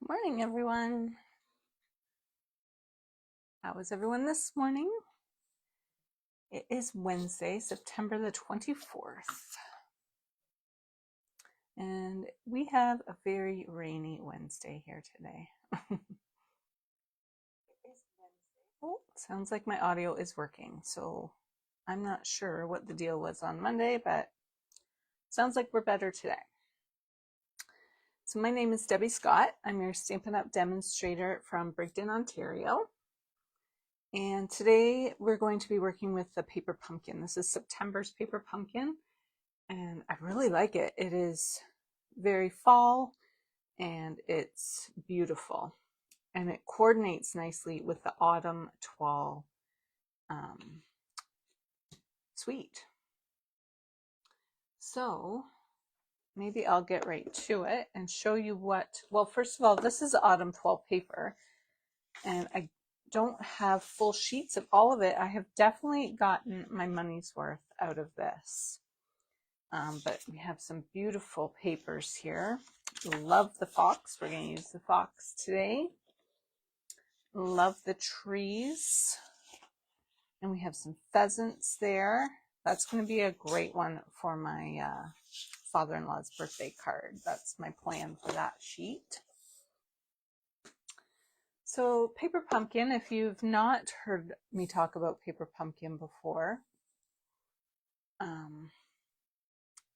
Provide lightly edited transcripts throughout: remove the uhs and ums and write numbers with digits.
Good morning, everyone. How was everyone this morning? It is Wednesday, September the 24th. And we have a very rainy Wednesday here today. Oh, sounds like my audio is working. So I'm not sure what the deal was on Monday, but sounds like we're better today. So my name is Debbie Scott. I'm your Stampin' Up! Demonstrator from Brigden, Ontario. And today we're going to be working with the paper pumpkin. This is September's paper pumpkin, and I really like it. It is very fall and it's beautiful, and it coordinates nicely with the autumn toile suite. So maybe I'll get right to it and show you what, well, first of all, this is autumn toile paper, and I don't have full sheets of all of it. I have definitely gotten my money's worth out of this. But we have some beautiful papers here. Love the fox. We're going to use the fox today. Love the trees. And we have some pheasants there. That's going to be a great one for my father-in-law's birthday card. That's my plan for that sheet. So paper pumpkin, if you've not heard me talk about paper pumpkin before,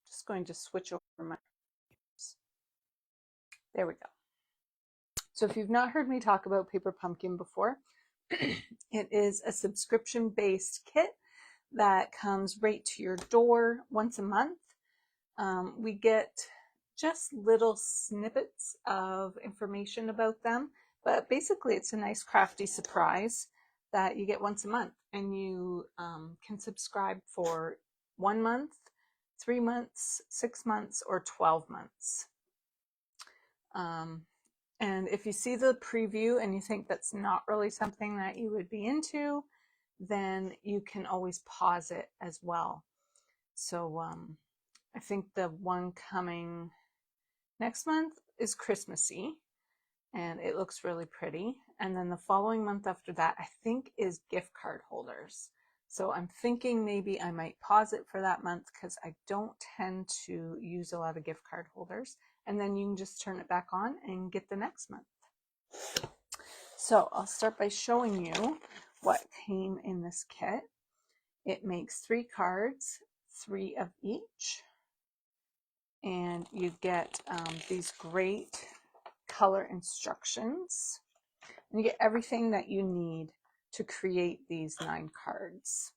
just going to switch over my, there we go. So if you've not heard me talk about paper pumpkin before, it is a subscription-based kit that comes right to your door once a month. We get just little snippets of information about them, but basically it's a nice crafty surprise that you get once a month, and you can subscribe for 1 month, 3 months, 6 months, or 12 months. And if you see the preview and you think that's not really something that you would be into, then you can always pause it as well. So I think the one coming next month is Christmassy, and it looks really pretty. And then the following month after that, I think, is gift card holders. So I'm thinking maybe I might pause it for that month because I don't tend to use a lot of gift card holders. And then you can just turn it back on and get the next month. So I'll start by showing you what came in this kit. It makes 3 cards, 3 of each, and you get these great color instructions, and you get everything that you need to create these 9 cards.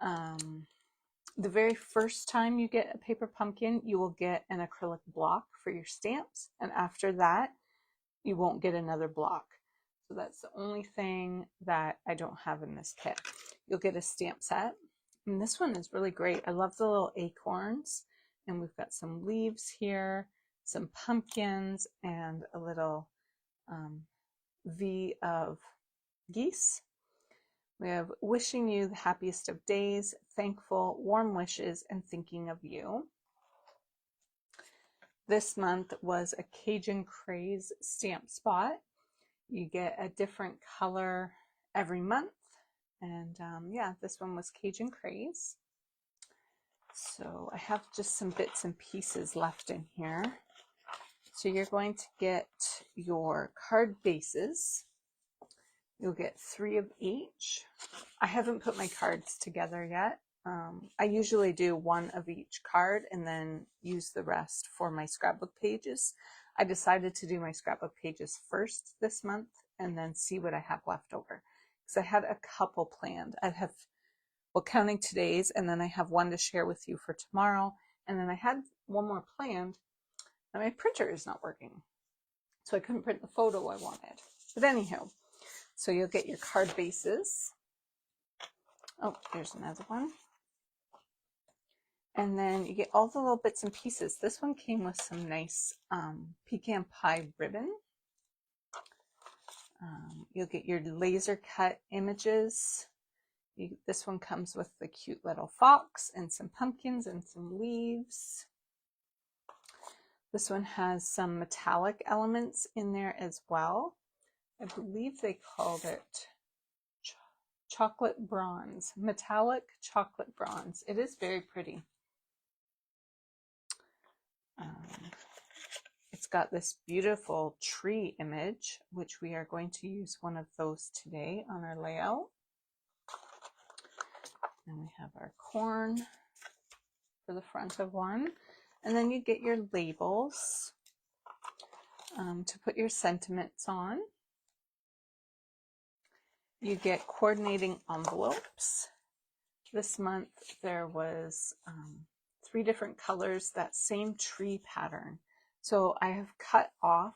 The very first time you get a paper pumpkin, you will get an acrylic block for your stamps, and after that you won't get another block. So that's the only thing that I don't have in this kit. You'll get a stamp set, and this one is really great. I love the little acorns, and we've got some leaves here, some pumpkins, and a little V of geese. We have wishing you the happiest of days, thankful, warm wishes, and thinking of you. This month was a Cajun Craze stamp spot. You get a different color every month. And yeah, this one was Cajun Craze. So I have just some bits and pieces left in here. So you're going to get your card bases. You'll get 3 of each. I haven't put my cards together yet. I usually do 1 of each card and then use the rest for my scrapbook pages. I decided to do my scrapbook pages first this month and then see what I have left over, because I had a couple planned. I have, well, counting today's, and then I have 1 to share with you for tomorrow, and then I had 1 more planned, and my printer is not working, so I couldn't print the photo I wanted. But anyhow, so you'll get your card bases. Oh, there's another one. And then you get all the little bits and pieces. This one came with some nice pecan pie ribbon. You'll get your laser cut images. This one comes with the cute little fox and some pumpkins and some leaves. This one has some metallic elements in there as well. I believe they called it chocolate bronze, metallic chocolate bronze. It is very pretty. It's got this beautiful tree image, which we are going to use one of those today on our layout. And we have our corn for the front of one. And then you get your labels to put your sentiments on. You get coordinating envelopes. This month there was 3 different colors, that same tree pattern. So I have cut off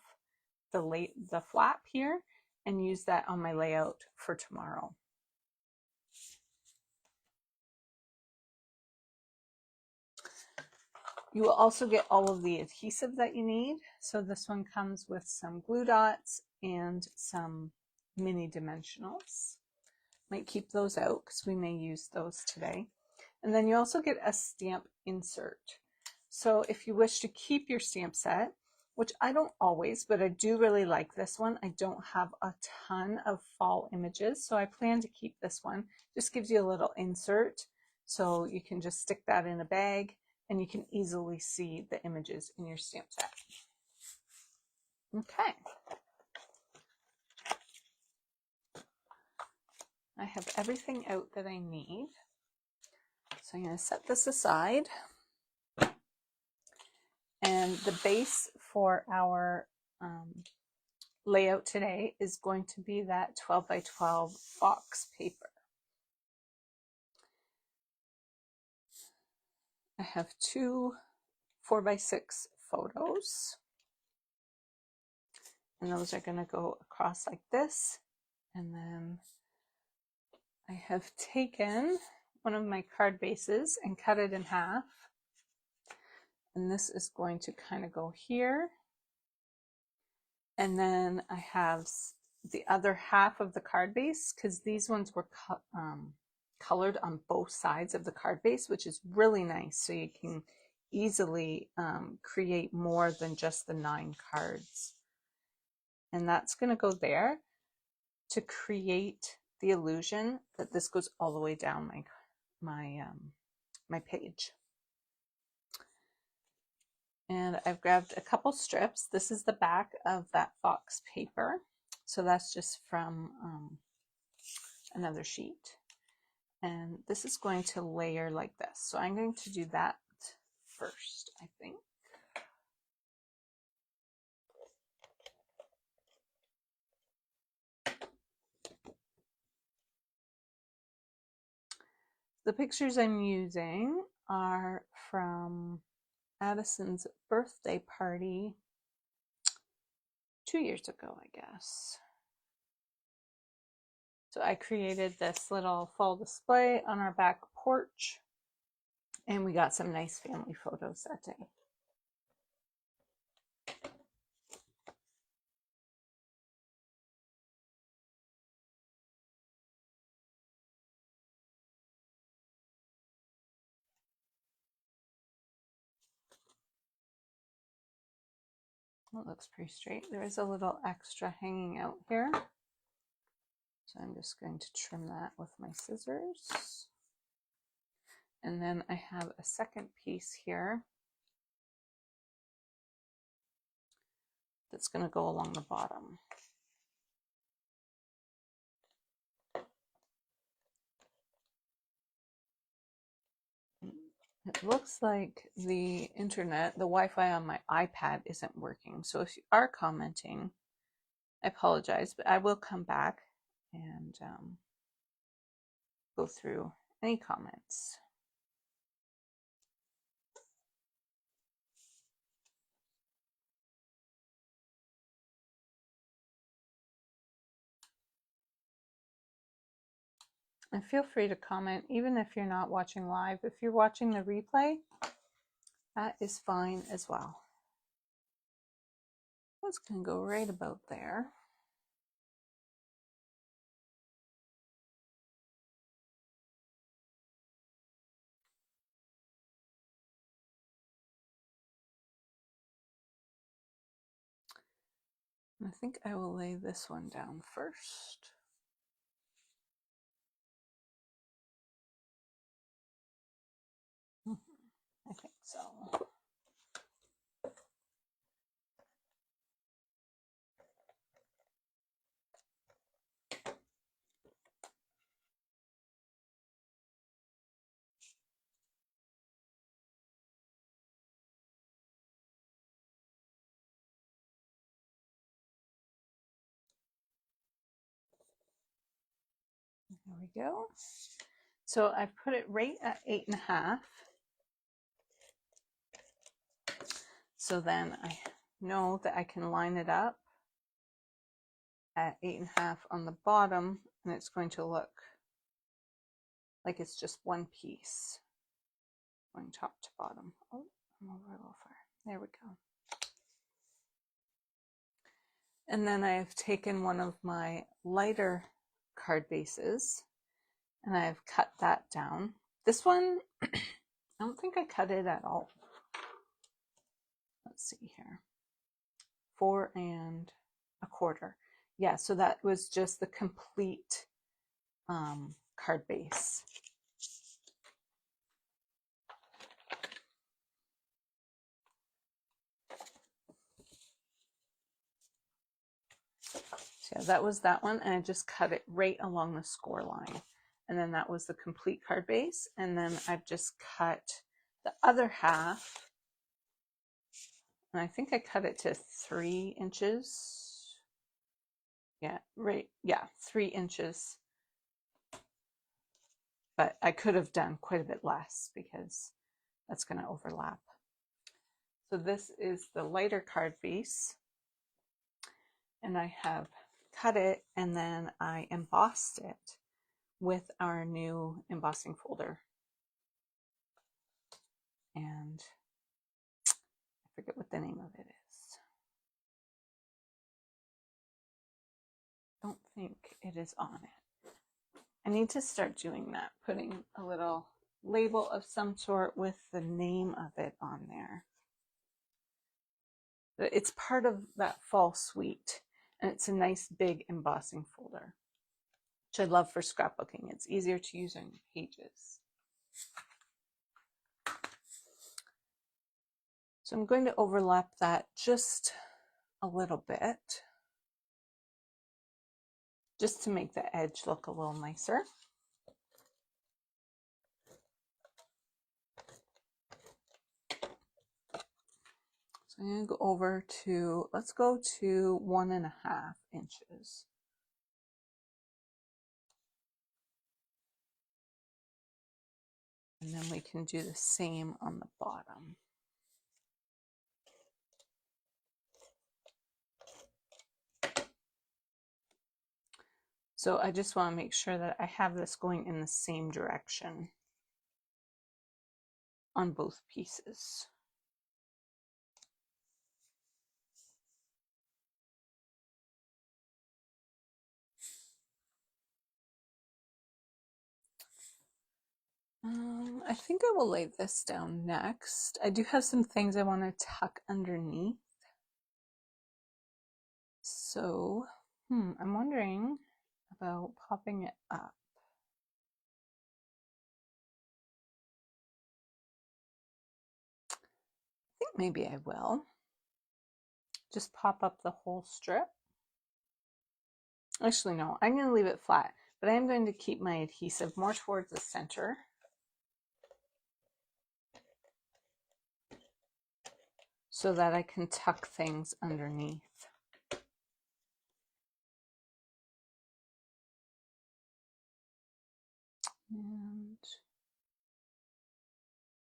the flap here and used that on my layout for tomorrow. You will also get all of the adhesive that you need. So this one comes with some glue dots and some mini dimensionals. Might keep those out because we may use those today. And then you also get a stamp insert. So if you wish to keep your stamp set, which I don't always, but I do really like this one. I don't have a ton of fall images, so I plan to keep this one. Just gives you a little insert, so you can just stick that in a bag and you can easily see the images in your stamp set. Okay. I have everything out that I need. So I'm going to set this aside. And the base for our layout today is going to be that 12 by 12 fox paper. I have 2 4 by 6 photos. And those are going to go across like this. And then I have taken one of my card bases and cut it in half. And this is going to kind of go here. And then I have the other half of the card base, because these ones were colored on both sides of the card base, which is really nice. So you can easily create more than just the 9 cards. And that's going to go there to create the illusion that this goes all the way down my page. And I've grabbed a couple strips. This is the back of that fox paper. So that's just from another sheet. And this is going to layer like this. So I'm going to do that first, I think. The pictures I'm using are from Addison's birthday party 2 years ago, I guess. So I created this little fall display on our back porch, and we got some nice family photos that day. It looks pretty straight. There is a little extra hanging out here. So I'm just going to trim that with my scissors. And then I have a second piece here that's going to go along the bottom. It looks like the internet, the Wi-Fi on my iPad isn't working. So if you are commenting, I apologize, but I will come back and go through any comments. And feel free to comment, even if you're not watching live. If you're watching the replay, that is fine as well. That's going to go right about there. I think I will lay this one down first. I think so. There we go. So I've put it right at 8.5. So then I know that I can line it up at 8.5 on the bottom, and it's going to look like it's just one piece going top to bottom. Oh, I'm over a little far. There we go. And then I've taken one of my lighter card bases and I've cut that down. This one, I don't think I cut it at all. Let's see here. 4 1/4. Yeah, so that was just the complete card base. So yeah, that was that one, and I just cut it right along the score line. And then that was the complete card base. And then I've just cut the other half, and I think I cut it to 3 inches. Yeah, right. Yeah, 3 inches. But I could have done quite a bit less because that's going to overlap. So this is the lighter card base, and I have cut it and then I embossed it with our new embossing folder. And I forget what the name of it is. I don't think it is on it. I need to start doing that, putting a little label of some sort with the name of it on there. It's part of that fall suite, and it's a nice big embossing folder, which I love for scrapbooking. It's easier to use on pages. So I'm going to overlap that just a little bit, just to make the edge look a little nicer. So I'm going to go over to, let's go to 1.5 inches. And then we can do the same on the bottom. So I just want to make sure that I have this going in the same direction on both pieces. I think I will lay this down next. I do have some things I want to tuck underneath. So, I'm wondering about popping it up. I think maybe I will. Just pop up the whole strip. Actually, no, I'm going to leave it flat, but I am going to keep my adhesive more towards the center. So that I can tuck things underneath. And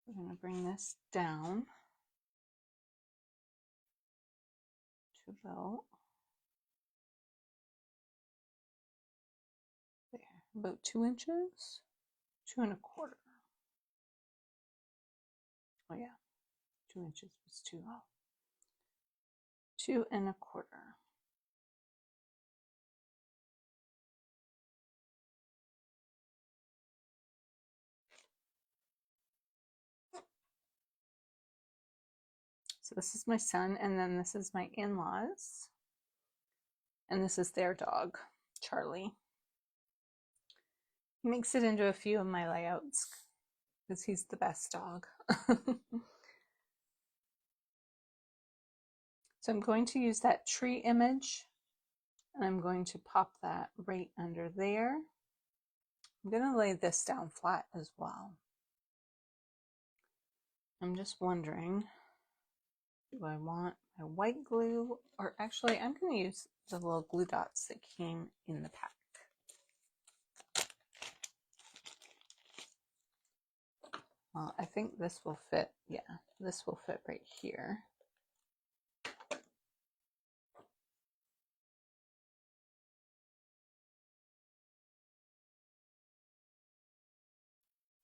we're going to bring this down to about 2 inches, 2 1/4. Oh yeah, 2 inches was too low. 2 1/4. So this is my son, and then this is my in-laws. And this is their dog, Charlie. He makes it into a few of my layouts because he's the best dog. So I'm going to use that tree image and I'm going to pop that right under there. I'm going to lay this down flat as well. I'm just wondering, do I want my white glue, or actually I'm going to use the little glue dots that came in the pack. Well, I think this will fit. Yeah, this will fit right here.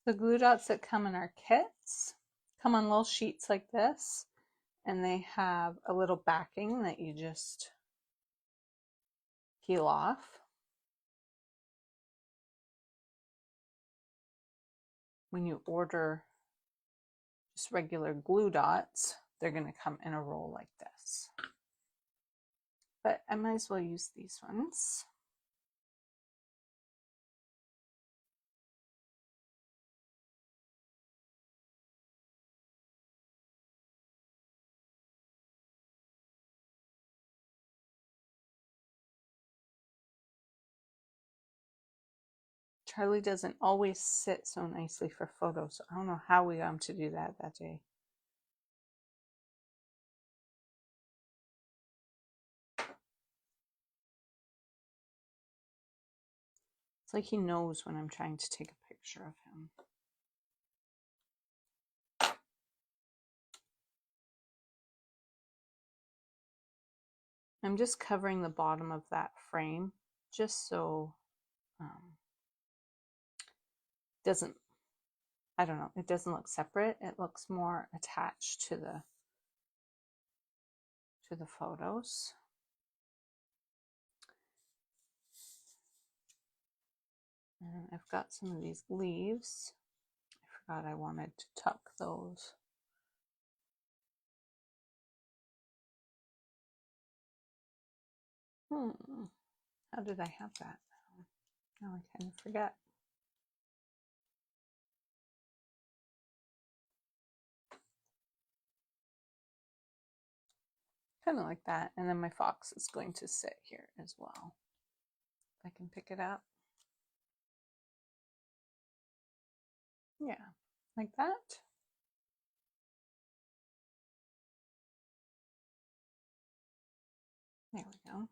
The glue dots that come in our kits come on little sheets like this, and they have a little backing that you just peel off. When you order just regular glue dots, they're going to come in a roll like this. But I might as well use these ones. Charlie doesn't always sit so nicely for photos, so I don't know how we got him to do that day. It's like he knows when I'm trying to take a picture of him. I'm just covering the bottom of that frame just so doesn't, I don't know, it doesn't look separate. It looks more attached to the photos. And I've got some of these leaves. I forgot I wanted to tuck those. How did I have that? Now I kind of forget. Kind of like that. And then my fox is going to sit here as well. If I can pick it up. Yeah, like that. There we go.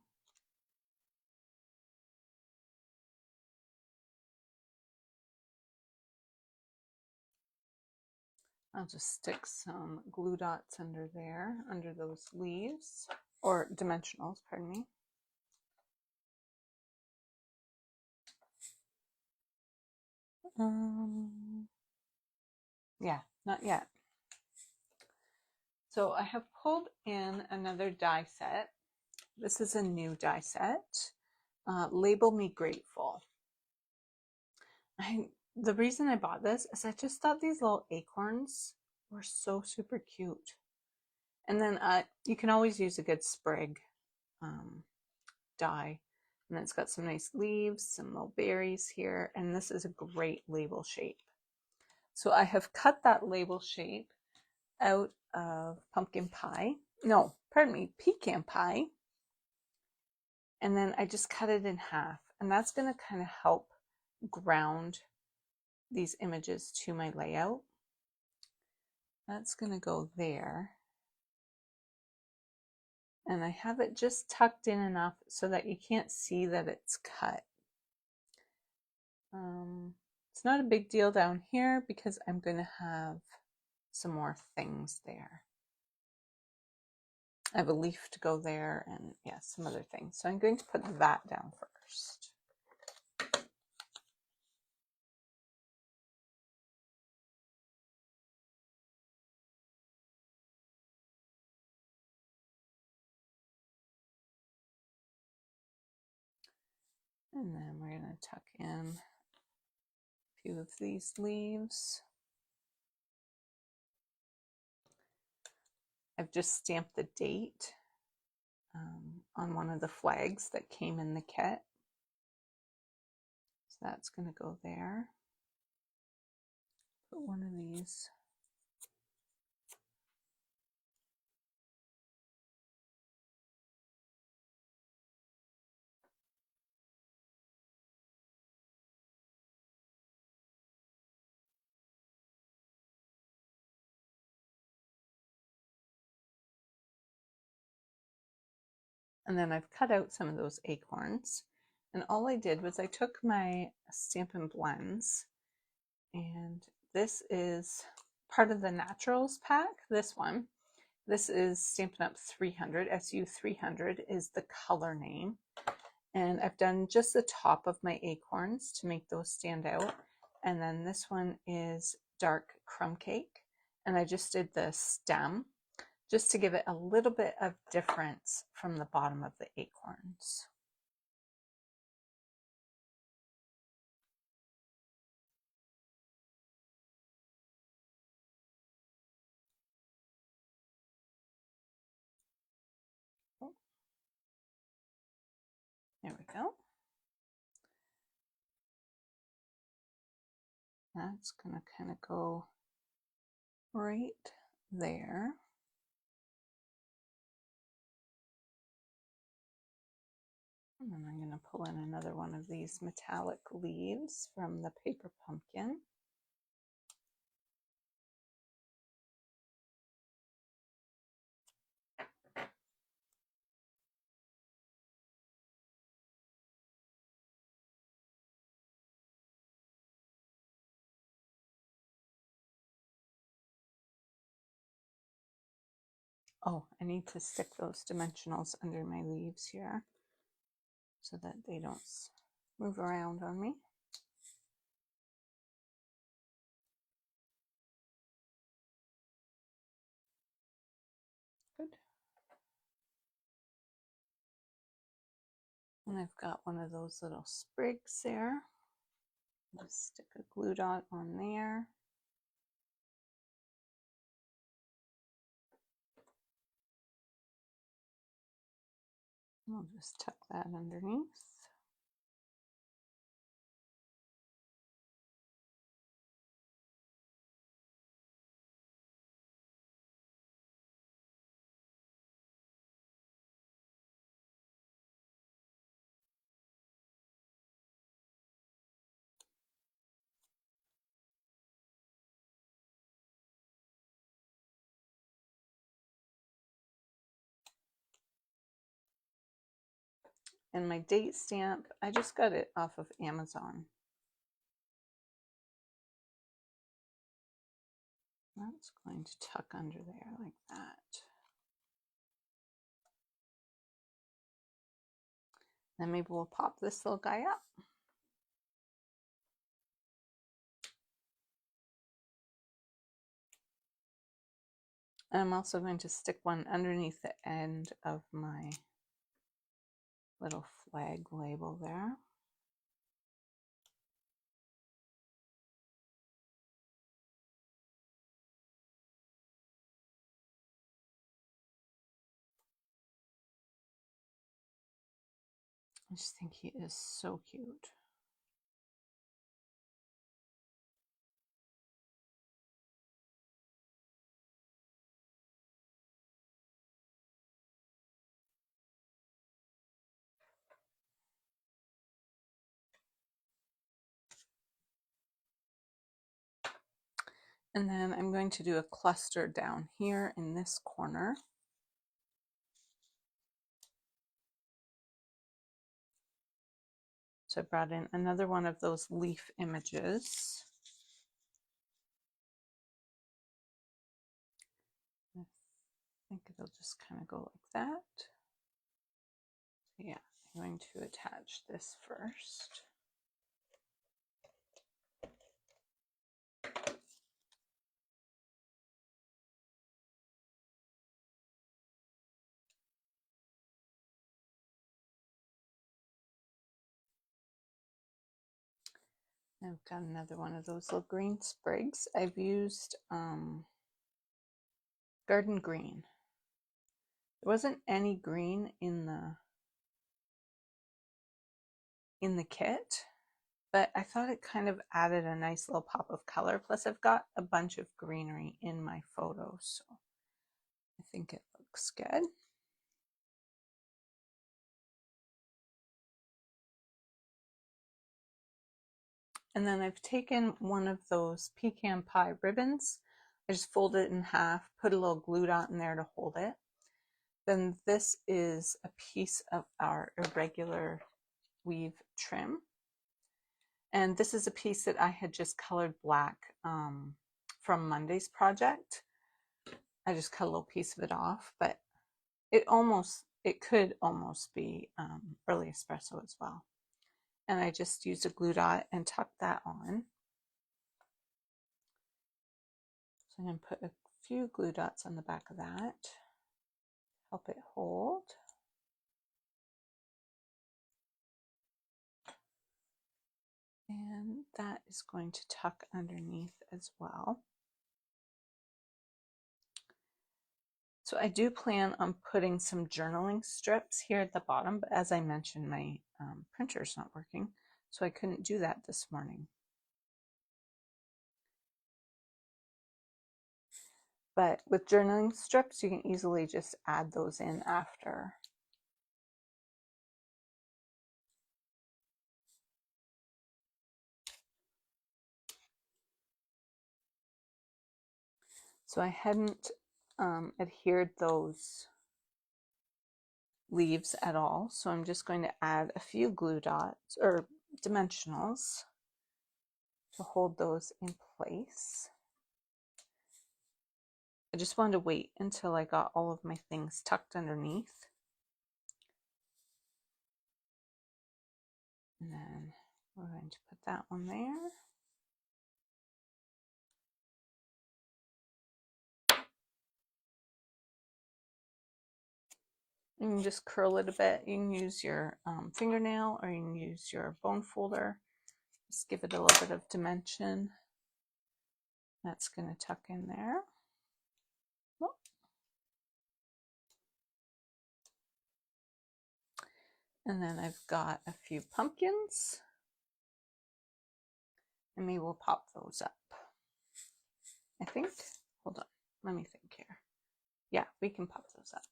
I'll just stick some glue dots under there, under those leaves, or dimensionals, pardon me. Yeah, not yet. So I have pulled in another die set. This is a new die set. Label Me Grateful. The reason I bought this is I just thought these little acorns were so super cute. And then you can always use a good sprig die. And then it's got some nice leaves, some little berries here, and this is a great label shape. So I have cut that label shape out of pumpkin pie. No, pardon me, pecan pie. And then I just cut it in half. And that's going to kind of help ground these images to my layout. That's going to go there. And I have it just tucked in enough so that you can't see that it's cut. It's not a big deal down here because I'm going to have some more things there. I have a leaf to go there and yeah, some other things. So I'm going to put that down first. And then we're going to tuck in a few of these leaves. I've just stamped the date on one of the flags that came in the kit. So that's going to go there. Put one of these. And then I've cut out some of those acorns. And all I did was I took my Stampin' Blends, and this is part of the Naturals pack, this one. This is Stampin' Up! 300, SU 300 is the color name. And I've done just the top of my acorns to make those stand out. And then this one is Dark Crumb Cake. And I just did the stem just to give it a little bit of difference from the bottom of the acorns. Oh, there we go. That's going to kind of go right there. And then I'm going to pull in another one of these metallic leaves from the paper pumpkin. Oh, I need to stick those dimensionals under my leaves here so that they don't move around on me. Good. And I've got one of those little sprigs there. Just stick a glue dot on there. I'll just tuck that underneath. And my date stamp, I just got it off of Amazon. That's going to tuck under there like that. Then maybe we'll pop this little guy up. And I'm also going to stick one underneath the end of my little flag label there. I just think he is so cute. And then I'm going to do a cluster down here in this corner. So I brought in another one of those leaf images. I think it'll just kind of go like that. Yeah, I'm going to attach this first. I've got another one of those little green sprigs. I've used garden green. There wasn't any green in the in the kit, but I thought it kind of added a nice little pop of color. Plus I've got a bunch of greenery in my photos, so I think it looks good. And then I've taken one of those pecan pie ribbons. I just fold it in half, put a little glue dot in there to hold it. Then this is a piece of our irregular weave trim. And this is a piece that I had just colored black from Monday's project. I just cut a little piece of it off, but it could almost be early espresso as well. And I just used a glue dot and tucked that on. So I'm going to put a few glue dots on the back of that, help it hold. And that is going to tuck underneath as well. So I do plan on putting some journaling strips here at the bottom, but as I mentioned, my printer's not working, so I couldn't do that this morning. But with journaling strips, you can easily just add those in after. So I hadn't adhered those leaves at all, so I'm just going to add a few glue dots or dimensionals to hold those in place. I just wanted to wait until I got all of my things tucked underneath. And then we're going to put that one there. You can just curl it a bit. You can use your fingernail or you can use your bone folder. Just give it a little bit of dimension. That's going to tuck in there. Oh. And then I've got a few pumpkins. And maybe we'll pop those up. I think, hold on, let me think here. Yeah, we can pop those up.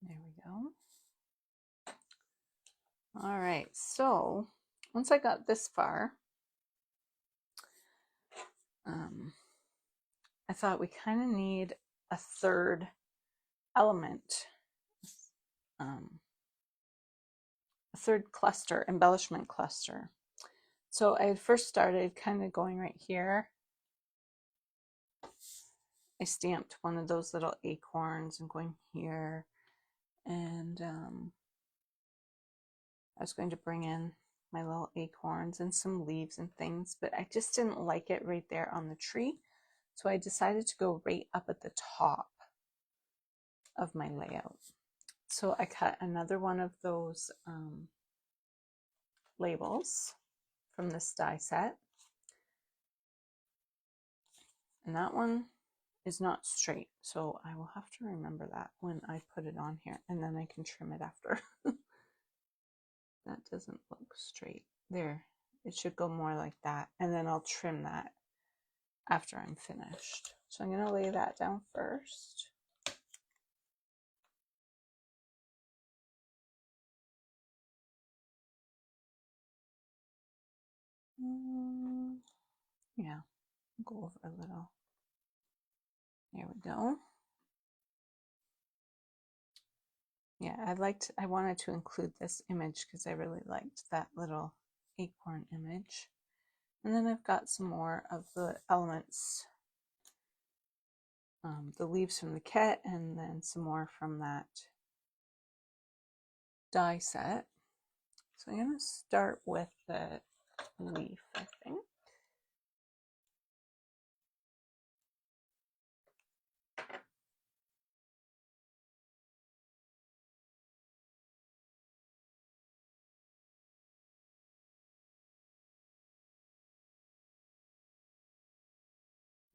There we go. All right, so once I got this far, I thought we kind of need a third element, a third cluster, embellishment cluster. So I had first started kind of going right here. I stamped one of those little acorns and going here, and I was going to bring in my little acorns and some leaves and things, but I just didn't like it right there on the tree. So I decided to go right up at the top of my layout. So I cut another one of those labels from this die set. And that one is not straight, so I will have to remember that when I put it on here, and then I can trim it after. That doesn't look straight. There, it should go more like that, and then I'll trim that after I'm finished. So I'm going to lay that down first. Yeah, go over a little. There we go. Yeah, I wanted to include this image because I really liked that little acorn image. And then I've got some more of the elements, the leaves from the kit, and then some more from that die set. So I'm going to start with the leaf, I think.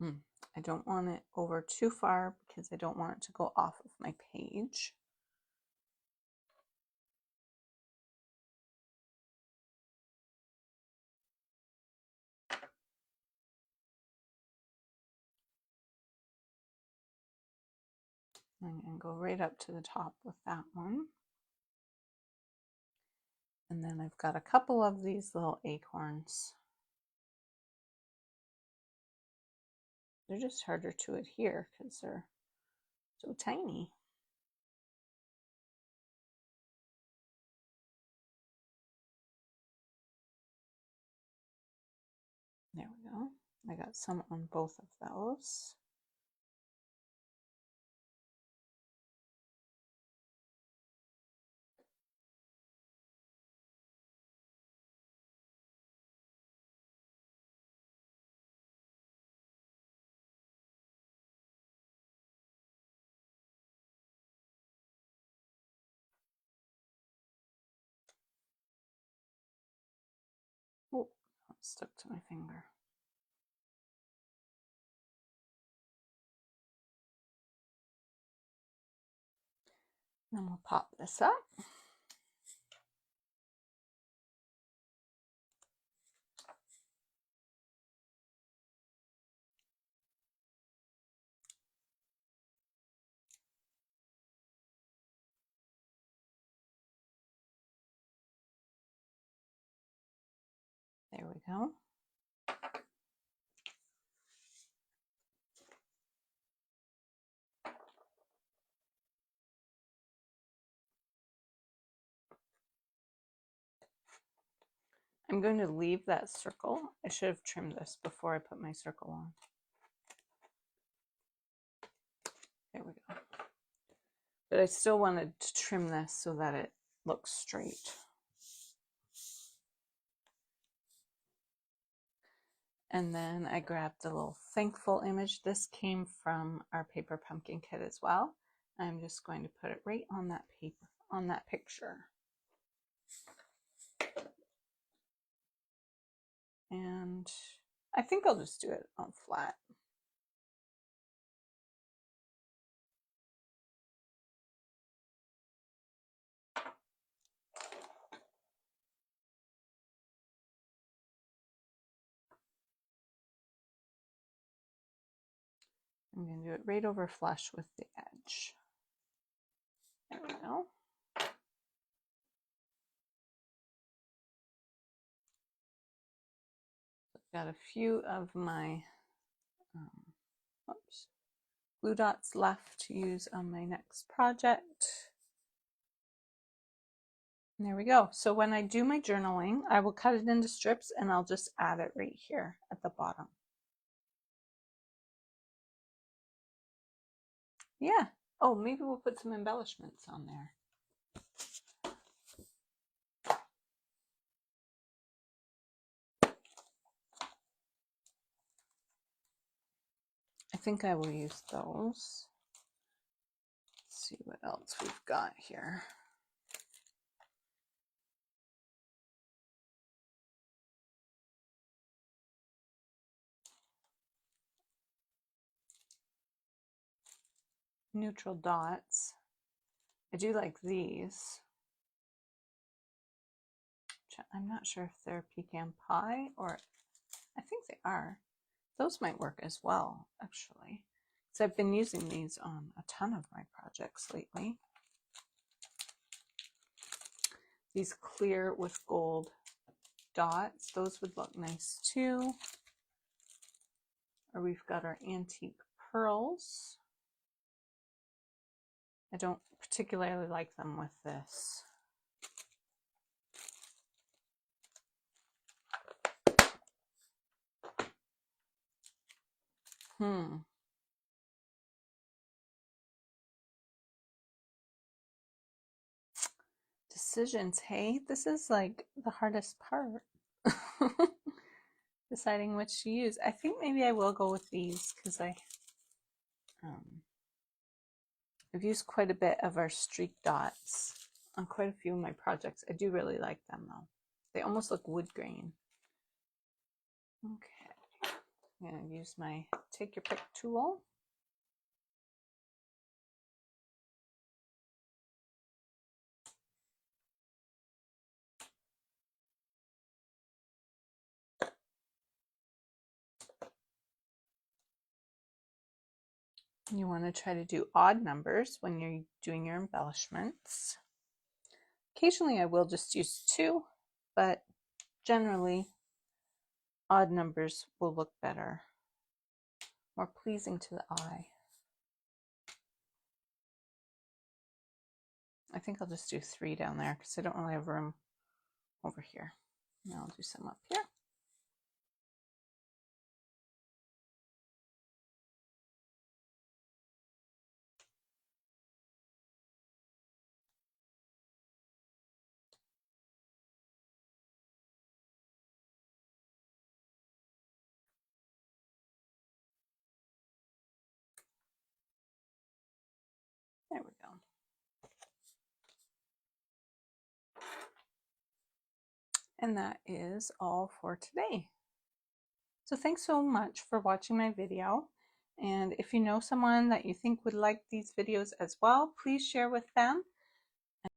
I don't want it over too far because I don't want it to go off of my page. I'm going to go right up to the top with that one. And then I've got a couple of these little acorns. They're just harder to adhere because they're so tiny. There we go. I got some on both of those. Oh, it stuck to my finger. Then we'll pop this up. There we go. I'm going to leave that circle. I should have trimmed this before I put my circle on. There we go. But I still wanted to trim this so that it looks straight. And then I grabbed the little thankful image. This came from our paper pumpkin kit as well. I'm just going to put it right on that paper, on that picture. And I think I'll just do it on flat. I'm going to do it right over flush with the edge. There we go. I've got a few of my glue dots left to use on my next project. And there we go. So when I do my journaling, I will cut it into strips and I'll just add it right here at the bottom. Yeah. Oh, maybe we'll put some embellishments on there. I think I will use those. Let's see what else we've got here. Neutral dots. I do like these. I'm not sure if they're pecan pie or I think they are. Those might work as well, actually. So I've been using these on a ton of my projects lately. These clear with gold dots, those would look nice too. Or we've got our antique pearls. I don't particularly like them with this. Decisions, hey? This is like the hardest part. Deciding which to use. I think maybe I will go with these because I've used quite a bit of our streak dots on quite a few of my projects. I do really like them though. They almost look wood grain. Okay. I'm going to use my take your pick tool. You want to try to do odd numbers when you're doing your embellishments. Occasionally I will just use 2, but generally odd numbers will look better, more pleasing to the eye. I think I'll just do 3 down there because I don't really have room over here. Now I'll do some up here. There we go. And that is all for today. So thanks so much for watching my video. And if you know someone that you think would like these videos as well, please share with them.